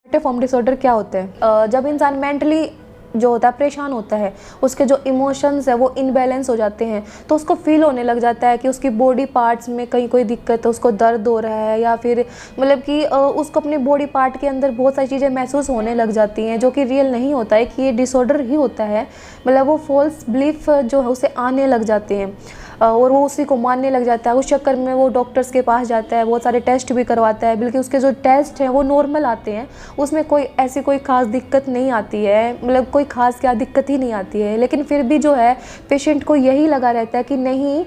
Form disorder क्या होते हैं? जब इंसान मेंटली जो होता है परेशान होता है, उसके जो इमोशंस है वो इनबैलेंस हो जाते हैं, तो उसको फील होने लग जाता है कि उसकी बॉडी पार्ट्स में कहीं कोई दिक्कत है, उसको दर्द हो रहा है, या फिर मतलब कि उसको अपने बॉडी पार्ट के अंदर बहुत सारी चीज़ें महसूस होने लग जाती हैं जो कि रियल नहीं होता है कि ये डिसऑर्डर ही होता है। मतलब वो फॉल्स बिलीफ जो है उसे आने लग जाते हैं और वो उसी को मानने लग जाता है। उस चक्कर में वो डॉक्टर्स के पास जाता है, बहुत सारे टेस्ट भी करवाता है, बल्कि उसके जो टेस्ट हैं वो नॉर्मल आते हैं, उसमें कोई ख़ास दिक्कत नहीं आती है, मतलब कोई ख़ास क्या दिक्कत ही नहीं आती है। लेकिन फिर भी जो है पेशेंट को यही लगा रहता है कि नहीं,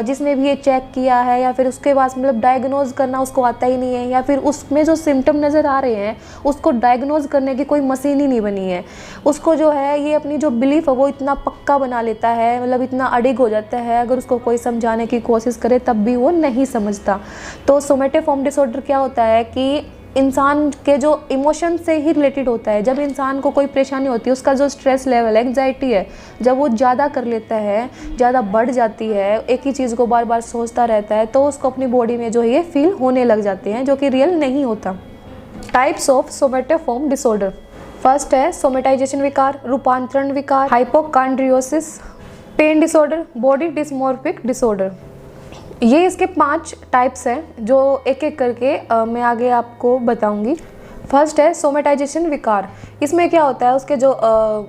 जिसने भी ये चेक किया है या फिर उसके पास मतलब डायग्नोज करना उसको आता ही नहीं है, या फिर उसमें जो सिम्टम नज़र आ रहे हैं उसको डायग्नोज करने की कोई मशीन ही नहीं बनी है। उसको जो है ये अपनी जो बिलीफ है वो इतना पक्का बना लेता है, मतलब इतना अडिग हो जाता है, अगर उसको कोई समझाने की कोशिश करे तब भी वो नहीं समझता। तो सोमैटोफॉर्म डिसऑर्डर क्या होता है कि इंसान के जो इमोशन से ही रिलेटेड होता है। जब इंसान को कोई परेशानी होती है, उसका जो स्ट्रेस लेवल एंग्जाइटी है, जब वो ज़्यादा कर लेता है, ज़्यादा बढ़ जाती है, एक ही चीज़ को बार बार सोचता रहता है, तो उसको अपनी बॉडी में जो है ये फील होने लग जाते हैं, जो कि रियल नहीं होता। Types of somatoform disorder. First है सोमेटाइजेशन विकार, रूपांतरण विकार, hypochondriasis, pain disorder, body dysmorphic disorder. ये इसके 5 टाइप्स हैं जो एक एक करके मैं आगे आपको बताऊंगी। फर्स्ट है सोमेटाइजेशन विकार। इसमें क्या होता है, उसके जो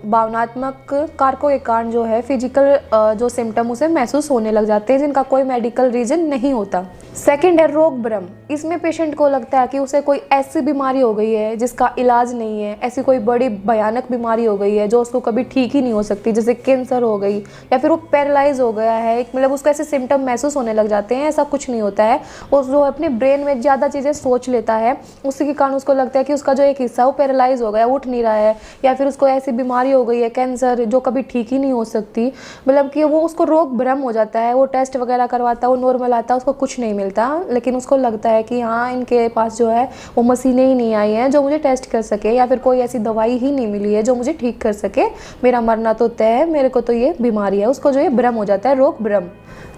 भावनात्मक कारकों के कारण जो है फिजिकल जो सिम्टम उसे महसूस होने लग जाते हैं, जिनका कोई मेडिकल रीजन नहीं होता। सेकंड है रोग भ्रम। इसमें पेशेंट को लगता है कि उसे कोई ऐसी बीमारी हो गई है जिसका इलाज नहीं है, ऐसी कोई बड़ी भयानक बीमारी हो गई है जो उसको कभी ठीक ही नहीं हो सकती, जैसे कैंसर हो गई या फिर वो पैरालाइज हो गया है, मतलब उसको ऐसे सिम्टम महसूस होने लग जाते हैं। ऐसा कुछ नहीं होता है, वो जो अपने ब्रेन में ज़्यादा चीज़ें सोच लेता है, उसी के कारण उसको लगता है कि उसका जो एक हिस्सा वो पैरालाइज हो गया, उठ नहीं रहा है, या फिर उसको ऐसी बीमारी हो गई है कैंसर जो कभी ठीक ही नहीं हो सकती। मतलब कि वो उसको रोग भ्रम हो जाता है। वो टेस्ट वगैरह करवाता है, वो नॉर्मल आता है, उसको कुछ नहीं मिलता, लेकिन उसको लगता है कि हाँ इनके पास जो है वो मशीनें ही नहीं आई हैं जो मुझे टेस्ट कर सके, या फिर कोई ऐसी दवाई ही नहीं मिली है जो मुझे ठीक कर सके, मेरा मरना तो तय है, मेरे को तो ये बीमारी है। उसको जो ये भ्रम हो जाता है, रोग भ्रम।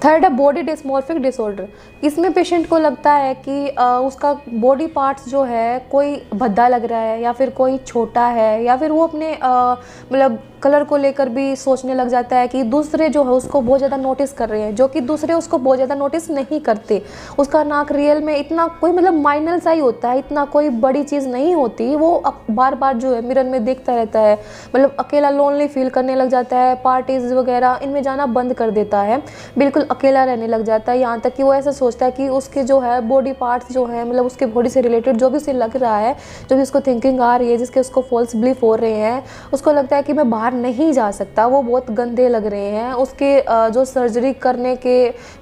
थर्ड है बॉडी डिस्मॉर्फिक डिसऑर्डर। इसमें पेशेंट को लगता है कि उसका बॉडी पार्ट्स जो है कोई भद्दा लग रहा है, या फिर कोई छोटा है, या फिर वो अपने मतलब कलर को लेकर भी सोचने लग जाता है कि दूसरे जो है उसको बहुत ज़्यादा नोटिस कर रहे हैं, जो कि दूसरे उसको बहुत ज़्यादा नोटिस नहीं करते। उसका नाक रियल में इतना कोई मतलब माइनर सा ही होता है, इतना कोई बड़ी चीज़ नहीं होती। वो बार बार जो है मिरर में देखता रहता है, मतलब अकेला लोनली फील करने लग जाता है, पार्टीज़ वगैरह इनमें जाना बंद कर देता है, बिल्कुल अकेला रहने लग जाता है। यहाँ तक कि वो ऐसा सोचता है कि उसके जो है बॉडी पार्ट्स जो है, मतलब उसके बॉडी से रिलेटेड जो भी उसे लग रहा है, जो भी उसको थिंकिंग आ रही है, जिसके उसको फॉल्स बिलीफ हो रहे हैं, उसको लगता है कि मैं बाहर नहीं जा सकता, वो बहुत गंदे लग रहे हैं। उसके जो सर्जरी करने के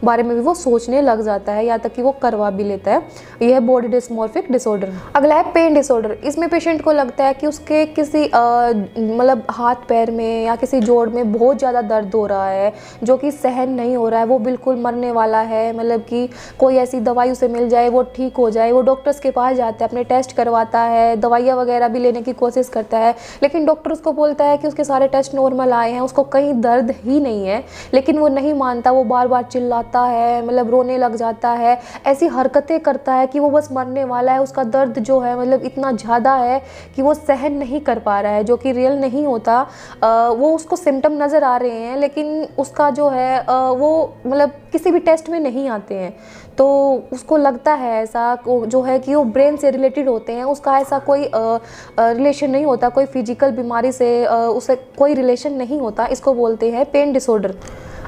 बारे में भी वो सोचने लग जाता है, यहाँ तक कि वो करवा भी लेता है। यह है बॉडी डिस्मॉर्फिक डिसऑर्डर। अगला है पेन डिसऑर्डर। इसमें पेशेंट को लगता है कि उसके किसी मतलब हाथ पैर में या किसी जोड़ में बहुत ज़्यादा दर्द हो रहा है, जो कि सहन नहीं हो रहा है, वो बिल्कुल मरने वाला है, मतलब कि कोई ऐसी दवाई उसे मिल जाए वो ठीक हो जाए। वो डॉक्टर्स के पास जाता है, अपने टेस्ट करवाता है, दवाइयाँ वगैरह भी लेने की कोशिश करता है, लेकिन डॉक्टर उसको बोलता है कि उसके सारे टेस्ट नॉर्मल आए हैं, उसको कहीं दर्द ही नहीं है। लेकिन वो नहीं मानता, वो बार बार चिल्लाता है, मतलब रोने लग जाता है, ऐसी हरकतें करता है कि वो बस मरने वाला है। उसका दर्द जो है मतलब इतना ज़्यादा है कि वो सहन नहीं कर पा रहा है, जो कि रियल नहीं होता। वो उसको सिम्टम नज़र आ रहे हैं, लेकिन उसका जो है वो मतलब किसी भी टेस्ट में नहीं आते हैं। तो उसको लगता है ऐसा जो है कि वो ब्रेन से रिलेटेड होते हैं, उसका ऐसा कोई रिलेशन नहीं होता, कोई फिजिकल बीमारी से उसे कोई रिलेशन नहीं होता। इसको बोलते हैं पेन डिसऑर्डर।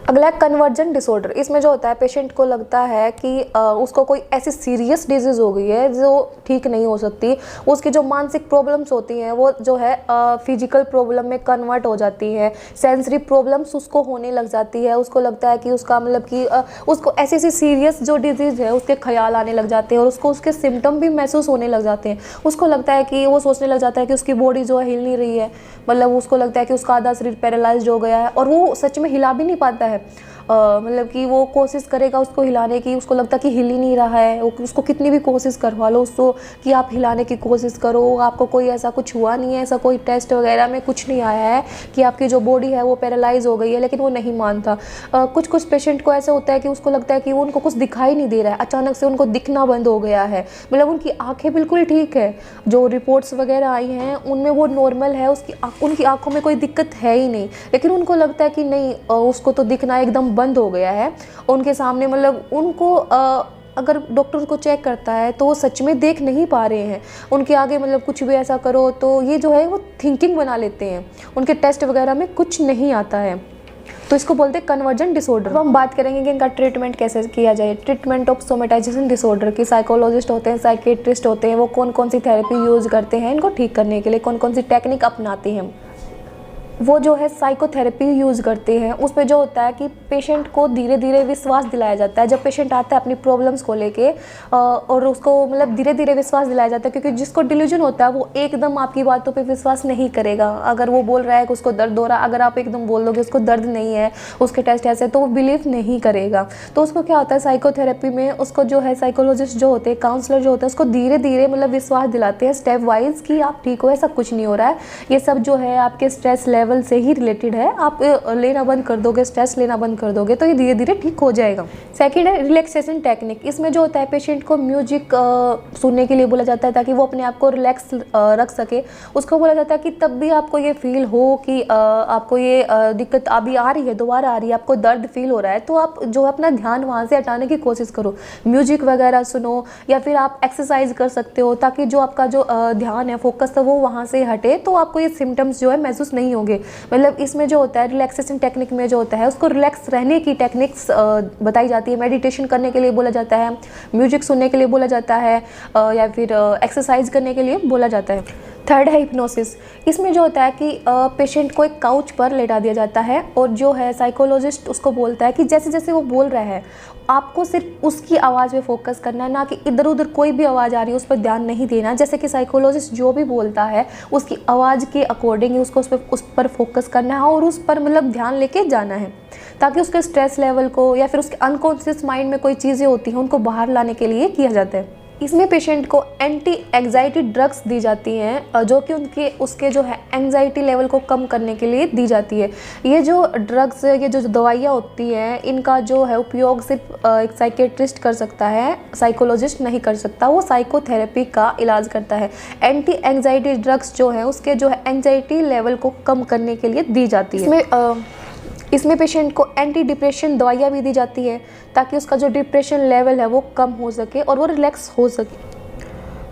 अगला है कन्वर्जन डिसऑर्डर। इसमें जो होता है पेशेंट को लगता है कि उसको कोई ऐसी सीरियस डिजीज़ हो गई है जो ठीक नहीं हो सकती। उसकी जो मानसिक प्रॉब्लम्स होती हैं वो जो है फिजिकल प्रॉब्लम में कन्वर्ट हो जाती है, सेंसरी प्रॉब्लम्स उसको होने लग जाती है। उसको लगता है कि उसका मतलब कि उसको ऐसी ऐसी सीरियस जो डिजीज़ है उसके ख्याल आने लग जाते हैं और उसको उसके सिम्टम भी महसूस होने लग जाते हैं। उसको लगता है कि वो सोचने लग जाता है कि उसकी बॉडी जो है हिल नहीं रही है, मतलब उसको लगता है कि उसका आधा शरीर पैरालाइज्ड हो गया है और वो सच में हिला भी नहीं पाता है। मतलब कि वो कोशिश करेगा उसको हिलाने की, उसको लगता कि हिल ही नहीं रहा है, उसको कितनी भी कोशिश करवा लो उसको कि आप हिलाने की कोशिश करो, आपको कोई ऐसा कुछ हुआ नहीं है, ऐसा कोई टेस्ट वगैरह में कुछ नहीं आया है कि आपकी जो बॉडी है वो पैरालाइज हो गई है, लेकिन वो नहीं मानता। कुछ कुछ पेशेंट को ऐसा होता है कि उसको लगता है कि उनको कुछ दिखाई नहीं दे रहा है, अचानक से उनको दिखना बंद हो गया है, मतलब उनकी आंखें बिल्कुल ठीक है, जो रिपोर्ट्स वगैरह आई हैं उनमें वो नॉर्मल है, उनकी आंखों में कोई दिक्कत है ही नहीं, लेकिन उनको लगता है कि नहीं उसको तो दिखना एकदम बंद हो गया है उनके सामने, मतलब उनको अगर डॉक्टर उसको चेक करता है तो वो सच में देख नहीं पा रहे हैं, उनके आगे मतलब कुछ भी ऐसा करो तो ये जो है वो थिंकिंग बना लेते हैं, उनके टेस्ट वगैरह में कुछ नहीं आता है, तो इसको बोलते हैं कन्वर्जन डिसऑर्डर। अब हम बात करेंगे कि इनका ट्रीटमेंट कैसे किया जाए। ट्रीटमेंट ऑफ सोमेटाइजेशन डिसऑर्डर की साइकोलॉजिस्ट होते हैं, साइकेट्रिस्ट होते हैं, वो कौन कौन सी थेरेपी यूज़ करते हैं इनको ठीक करने के लिए, कौन कौन सी टेक्निक अपनाते हैं। वो जो है साइकोथेरेपी यूज़ करते हैं, उसमें जो होता है कि पेशेंट को धीरे धीरे विश्वास दिलाया जाता है। जब पेशेंट आता है अपनी प्रॉब्लम्स को लेके और उसको मतलब धीरे धीरे विश्वास दिलाया जाता है, क्योंकि जिसको डिल्यूजन होता है वो एकदम आपकी बातों पे विश्वास नहीं करेगा। अगर वो बोल रहा है कि उसको दर्द हो रहा है, अगर आप एकदम बोल दोगे उसको दर्द नहीं है, उसके टेस्ट ऐसे, तो वो बिलीव नहीं करेगा। तो उसको क्या होता है साइकोथेरेपी में, उसको जो है साइकोलॉजिस्ट जो होते हैं, काउंसलर जो होते हैं, उसको धीरे धीरे मतलब विश्वास दिलाते हैं स्टेप वाइज कि आप ठीक हो, ऐसा कुछ नहीं हो रहा है, ये सब जो है आपके स्ट्रेस लेवल से ही रिलेटेड है, आप लेना बंद कर दोगे, स्ट्रेस लेना बंद कर दोगे तो ये धीरे धीरे ठीक हो जाएगा। सेकंड है रिलैक्सेशन टेक्निक। इसमें जो होता है पेशेंट को म्यूजिक सुनने के लिए बोला जाता है ताकि वो अपने आप को रिलैक्स रख सके। उसको बोला जाता है कि तब भी आपको ये फील हो कि आपको ये दिक्कत अभी आ रही है, दोबारा आ रही है, आपको दर्द फील हो रहा है, तो आप जो है अपना ध्यान वहाँ से हटाने की कोशिश करो, म्यूजिक वगैरह सुनो, या फिर आप एक्सरसाइज कर सकते हो ताकि जो आपका जो ध्यान है, फोकस है, वो वहाँ से हटे, तो आपको ये सिम्टम्स जो है महसूस नहीं होंगे। मतलब इसमें जो होता है रिलैक्सेशन टेक्निक में जो होता है उसको रिलैक्स रहने की टेक्निक्स बताई जाती है। मेडिटेशन करने के लिए बोला जाता है, म्यूजिक सुनने के लिए बोला जाता है, या फिर एक्सरसाइज करने के लिए बोला जाता है। थर्ड है हिप्नोसिस। इसमें जो होता है कि पेशेंट को एक काउच पर लेटा दिया जाता है और जो है साइकोलॉजिस्ट उसको बोलता है कि जैसे जैसे वो बोल रहा है आपको सिर्फ उसकी आवाज़ पे फोकस करना है, ना कि इधर उधर कोई भी आवाज़ आ रही है उस पर ध्यान नहीं देना। जैसे कि साइकोलॉजिस्ट जो भी बोलता है उसकी आवाज़ के अकॉर्डिंग ही उसको उस पर फोकस करना है और उस पर मतलब ध्यान लेके जाना है, ताकि उसके स्ट्रेस लेवल को या फिर उसके अनकॉन्शियस माइंड में कोई चीज़ें होती हैं उनको बाहर लाने के लिए किया जाता है। इसमें पेशेंट को एंटी एंग्जाइटी ड्रग्स दी जाती हैं जो कि उसके जो है एंग्जाइटी लेवल को कम करने के लिए दी जाती है। ये जो ड्रग्स, ये जो दवाइयाँ होती हैं, इनका जो है उपयोग सिर्फ एक साइकेट्रिस्ट कर सकता है, साइकोलॉजिस्ट नहीं कर सकता, वो साइकोथेरेपी का इलाज करता है। एंटी एंग्जाइटी ड्रग्स जो है उसके जो है एंग्जाइटी लेवल को कम करने के लिए दी जाती है। इसमें पेशेंट को एंटी डिप्रेशन दवाइयाँ भी दी जाती है ताकि उसका जो डिप्रेशन लेवल है वो कम हो सके और वो रिलैक्स हो सके।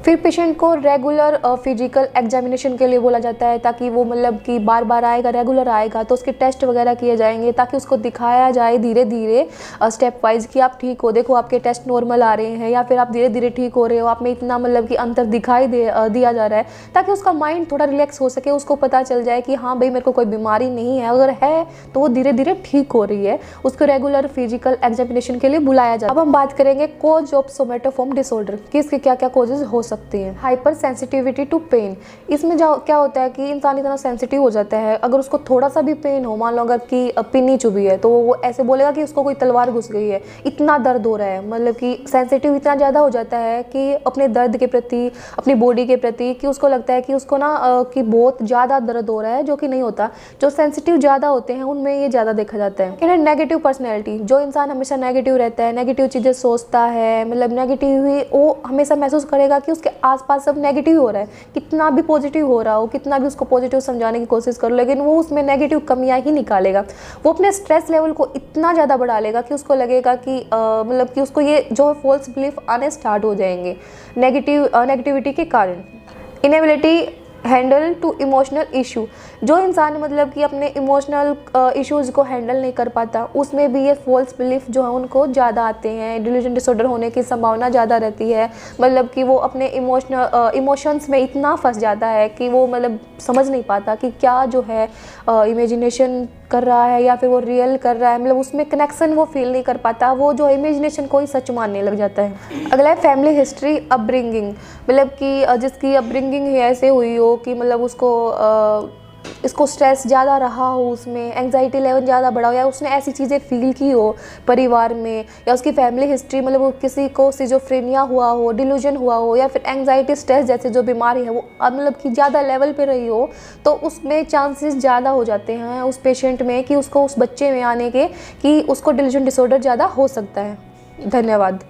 फिर पेशेंट को रेगुलर फिजिकल एग्जामिनेशन के लिए बोला जाता है ताकि वो मतलब कि बार बार आएगा, रेगुलर आएगा तो उसके टेस्ट वगैरह किए जाएंगे ताकि उसको दिखाया जाए धीरे धीरे स्टेप वाइज कि आप ठीक हो, देखो आपके टेस्ट नॉर्मल आ रहे हैं, या फिर आप धीरे धीरे ठीक हो रहे हो, आप में इतना मतलब कि अंतर दिखाई दिया जा रहा है, ताकि उसका माइंड थोड़ा रिलैक्स हो सके, उसको पता चल जाए कि हाँ भाई मेरे को कोई बीमारी नहीं है, अगर है तो वो धीरे धीरे ठीक हो रही है। उसको रेगुलर फिजिकल एग्जामिनेशन के लिए बुलाया जाए। अब हम बात करेंगे कॉज ऑफ सोमेटोफॉर्म डिसऑर्डर कि इसके क्या क्या कॉजेज हो सकती हैं। Hypersensitivity to pain. इसमें जो क्या होता है कि इंसान इतना सेंसिटिव हो जाता है, अगर उसको थोड़ा सा भी पेन हो, मान लो अगर कि पिन्नी चुभी है तो वो ऐसे बोलेगा कि उसको कोई तलवार घुस गई है, इतना दर्द हो रहा है, मतलब कि सेंसिटिव इतना ज़्यादा हो जाता है कि अपने दर्द के प्रति, अपनी बॉडी के प्रति, कि उसको लगता है कि उसको ना कि बहुत ज़्यादा दर्द हो रहा है, जो कि नहीं होता। जो सेंसिटिव ज़्यादा होते हैं उनमें ये ज़्यादा देखा जाता है। नेगेटिव पर्सनैलिटी, जो इंसान हमेशा नेगेटिव रहता है, नेगेटिव चीज़ें सोचता है, मतलब नेगेटिव ही वो हमेशा महसूस करेगा कि उसके आसपास सब नेगेटिव हो रहा है, कितना भी पॉजिटिव हो रहा हो, कितना भी उसको पॉजिटिव समझाने की कोशिश करो, लेकिन वो उसमें नेगेटिव कमियां ही निकालेगा। वो अपने स्ट्रेस लेवल को इतना ज़्यादा बढ़ा लेगा कि उसको लगेगा कि मतलब कि उसको ये जो फॉल्स बिलीफ आने स्टार्ट हो जाएंगे नेगेटिविटी के कारण। Inability handle to emotional issue, जो इंसान मतलब कि अपने इमोशनल इश्यूज़ को हैंडल नहीं कर पाता, उसमें भी ये फॉल्स बिलीफ जो है उनको ज़्यादा आते हैं। डिल्यूजन डिसऑर्डर होने की संभावना ज़्यादा रहती है, मतलब कि वो अपने इमोशंस में इतना फंस जाता है कि वो मतलब समझ नहीं पाता कि क्या जो है इमेजिनेशन कर रहा है या फिर वो रियल कर रहा है, मतलब उसमें कनेक्शन वो फील नहीं कर पाता, वो जो इमेजिनेशन को ही सच मानने लग जाता है। अगला है फैमिली हिस्ट्री अपब्रिंगिंग, मतलब कि जिसकी अपब्रिंगिंग ही ऐसे हुई हो कि मतलब उसको इसको स्ट्रेस ज़्यादा रहा हो, उसमें एंग्जाइटी लेवल ज़्यादा बढ़ा हो, या उसने ऐसी चीज़ें फील की हो परिवार में, या उसकी फैमिली हिस्ट्री मतलब वो किसी को सिजोफ्रेनिया हुआ हो, डिल्यूजन हुआ हो, या फिर एंग्जाइटी स्ट्रेस जैसे जो बीमारी है वो मतलब कि ज़्यादा लेवल पे रही हो, तो उसमें चांसेस ज़्यादा हो जाते हैं उस पेशेंट में कि उसको, उस बच्चे में आने के, कि उसको डिल्यूजन डिसऑर्डर ज़्यादा हो सकता है। धन्यवाद।